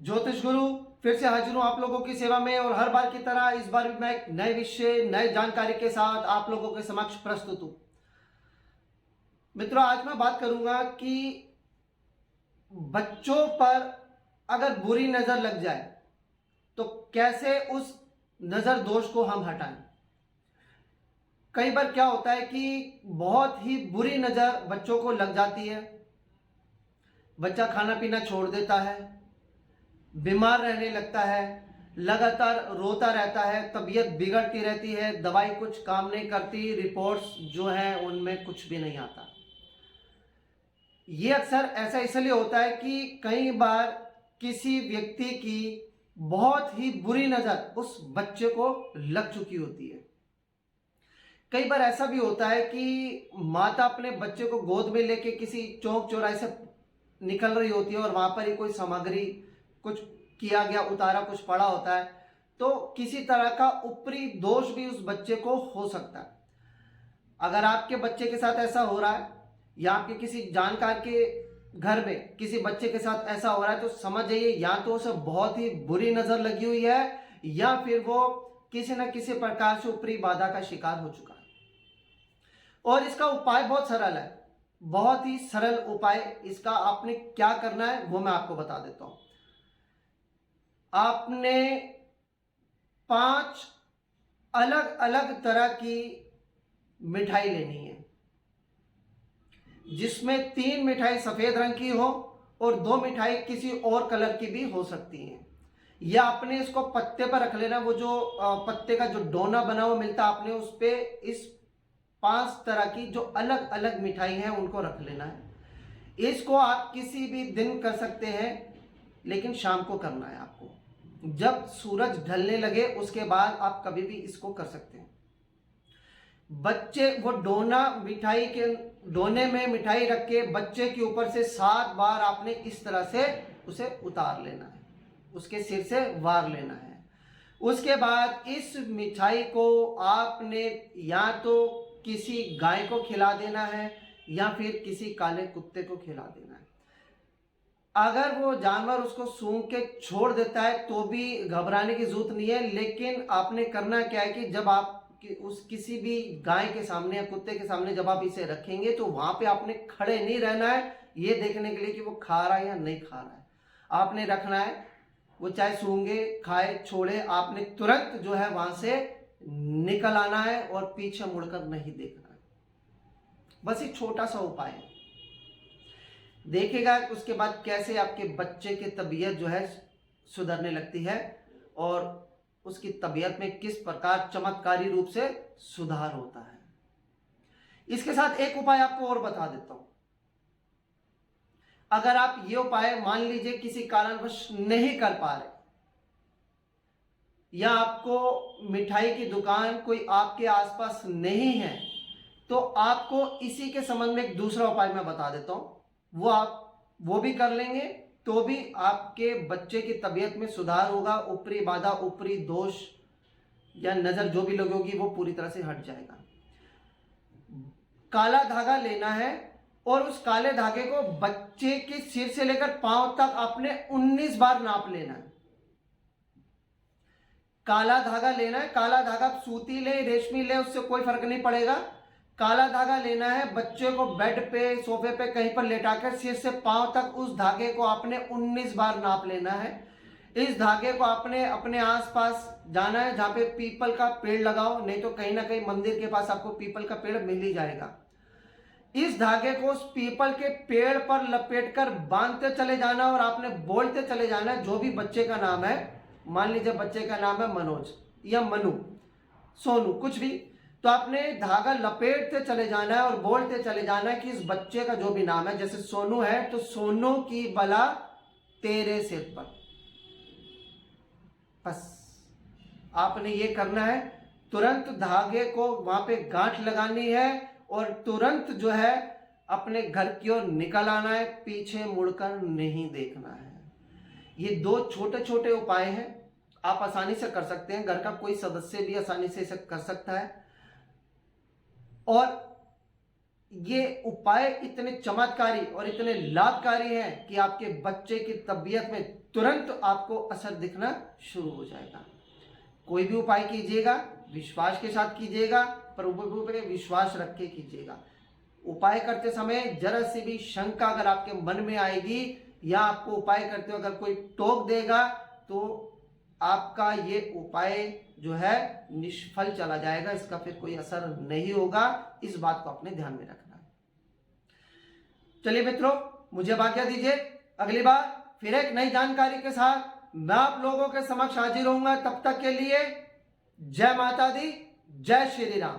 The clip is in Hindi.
ज्योतिष गुरु फिर से हाजिर हूं आप लोगों की सेवा में और हर बार की तरह इस बार भी मैं एक नए विषय नए जानकारी के साथ आप लोगों के समक्ष प्रस्तुत हूं। मित्रों, आज मैं बात करूंगा कि बच्चों पर अगर बुरी नजर लग जाए तो कैसे उस नजर दोष को हम हटाएं। कई बार क्या होता है कि बहुत ही बुरी नजर बच्चों को लग जाती है, बच्चा खाना पीना छोड़ देता है, बीमार रहने लगता है, लगातार रोता रहता है, तबीयत बिगड़ती रहती है, दवाई कुछ काम नहीं करती, रिपोर्ट्स जो है उनमें कुछ भी नहीं आता। ये अक्सर ऐसा इसलिए होता है कि कई बार किसी व्यक्ति की बहुत ही बुरी नजर उस बच्चे को लग चुकी होती है। कई बार ऐसा भी होता है कि माता अपने बच्चे को गोद में लेके किसी चौक चौराहे से निकल रही होती है और वहां पर ही कोई सामग्री कुछ किया गया उतारा कुछ पड़ा होता है, तो किसी तरह का ऊपरी दोष भी उस बच्चे को हो सकता है। अगर आपके बच्चे के साथ ऐसा हो रहा है या आपके किसी जानकार के घर में किसी बच्चे के साथ ऐसा हो रहा है तो समझ जाइए या तो उसे बहुत ही बुरी नजर लगी हुई है या फिर वो किसी न किसी प्रकार से ऊपरी बाधा का शिकार हो चुका है। और इसका उपाय बहुत सरल है, बहुत ही सरल उपाय। इसका आपने क्या करना है वो मैं आपको बता देता हूं। आपने 5 अलग अलग तरह की मिठाई लेनी है, जिसमें 3 मिठाई सफेद रंग की हो और 2 मिठाई किसी और कलर की भी हो सकती हैं। या आपने इसको पत्ते पर रख लेना, वो जो पत्ते का जो डोना बना हुआ मिलता है, आपने उस पे इस 5 तरह की जो अलग अलग मिठाई है उनको रख लेना है। इसको आप किसी भी दिन कर सकते हैं, लेकिन शाम को करना है आपको। जब सूरज ढलने लगे उसके बाद आप कभी भी इसको कर सकते हैं। बच्चे वो डोना मिठाई के डोने में मिठाई रख के बच्चे के ऊपर से 7 बार आपने इस तरह से उसे उतार लेना है, उसके सिर से वार लेना है। उसके बाद इस मिठाई को आपने या तो किसी गाय को खिला देना है या फिर किसी काले कुत्ते को खिला देना है। अगर वो जानवर उसको सूंघ के छोड़ देता है तो भी घबराने की जरूरत नहीं है, लेकिन आपने करना क्या है कि जब आप उस किसी भी गाय के सामने या कुत्ते के सामने जब आप इसे रखेंगे तो वहां पे आपने खड़े नहीं रहना है ये देखने के लिए कि वो खा रहा है या नहीं खा रहा है। आपने रखना है, वो चाहे सूंघे खाए छोड़े, आपने तुरंत जो है वहां से निकल आना है और पीछे मुड़कर नहीं देखना है। बस एक छोटा सा उपाय है, देखेगा उसके बाद कैसे आपके बच्चे की तबीयत जो है सुधरने लगती है और उसकी तबीयत में किस प्रकार चमत्कारी रूप से सुधार होता है। इसके साथ एक उपाय आपको और बता देता हूं। अगर आप ये उपाय मान लीजिए किसी कारणवश नहीं कर पा रहे या आपको मिठाई की दुकान कोई आपके आसपास नहीं है, तो आपको इसी के संबंध में एक दूसरा उपाय मैं बता देता हूं। वो आप वो भी कर लेंगे तो भी आपके बच्चे की तबीयत में सुधार होगा, ऊपरी बाधा ऊपरी दोष या नजर जो भी लगेगी वो पूरी तरह से हट जाएगा। काला धागा लेना है और उस काले धागे को बच्चे के सिर से लेकर पांव तक आपने 19 बार नाप लेना है। काला धागा लेना है, काला धागा सूती ले रेशमी ले उससे कोई फर्क नहीं पड़ेगा। काला धागा लेना है, बच्चे को बेड पे सोफे पे कहीं पर लेटाकर सिर से पांव तक उस धागे को आपने 19 बार नाप लेना है। इस धागे को आपने अपने आसपास जाना है, जहां पे पीपल का पेड़ लगाओ, नहीं तो कहीं ना कहीं मंदिर के पास आपको पीपल का पेड़ मिल ही जाएगा। इस धागे को उस पीपल के पेड़ पर लपेटकर बांधते चले जाना और आपने बोलते चले जाना, जो भी बच्चे का नाम है, मान लीजिए बच्चे का नाम है मनोज या मनु, सोनू, कुछ भी, तो आपने धागा लपेटते चले जाना है और बोलते चले जाना है कि इस बच्चे का जो भी नाम है, जैसे सोनू है तो सोनू की बला तेरे सिर पर। बस आपने ये करना है। तुरंत धागे को वहां पे गांठ लगानी है और तुरंत जो है अपने घर की ओर निकल आना है, पीछे मुड़कर नहीं देखना है। ये 2 छोटे छोटे उपाय हैं, आप आसानी से कर सकते हैं, घर का कोई सदस्य भी आसानी से इसे कर सकता है। और ये उपाय इतने चमत्कारी और इतने लाभकारी हैं कि आपके बच्चे की तबीयत में तुरंत आपको असर दिखना शुरू हो जाएगा। कोई भी उपाय कीजिएगा विश्वास के साथ कीजिएगा, प्रभु पे विश्वास रख के कीजिएगा। उपाय करते समय जरा सी भी शंका अगर आपके मन में आएगी या आपको उपाय करते हुए अगर कोई टोक देगा तो आपका ये उपाय जो है निष्फल चला जाएगा, इसका फिर कोई असर नहीं होगा। इस बात को अपने ध्यान में रखना है। चलिए मित्रों, मुझे आज्ञा दीजिए, अगली बार फिर एक नई जानकारी के साथ मैं आप लोगों के समक्ष हाजिर होऊंगा। तब तक के लिए जय माता दी, जय श्री राम।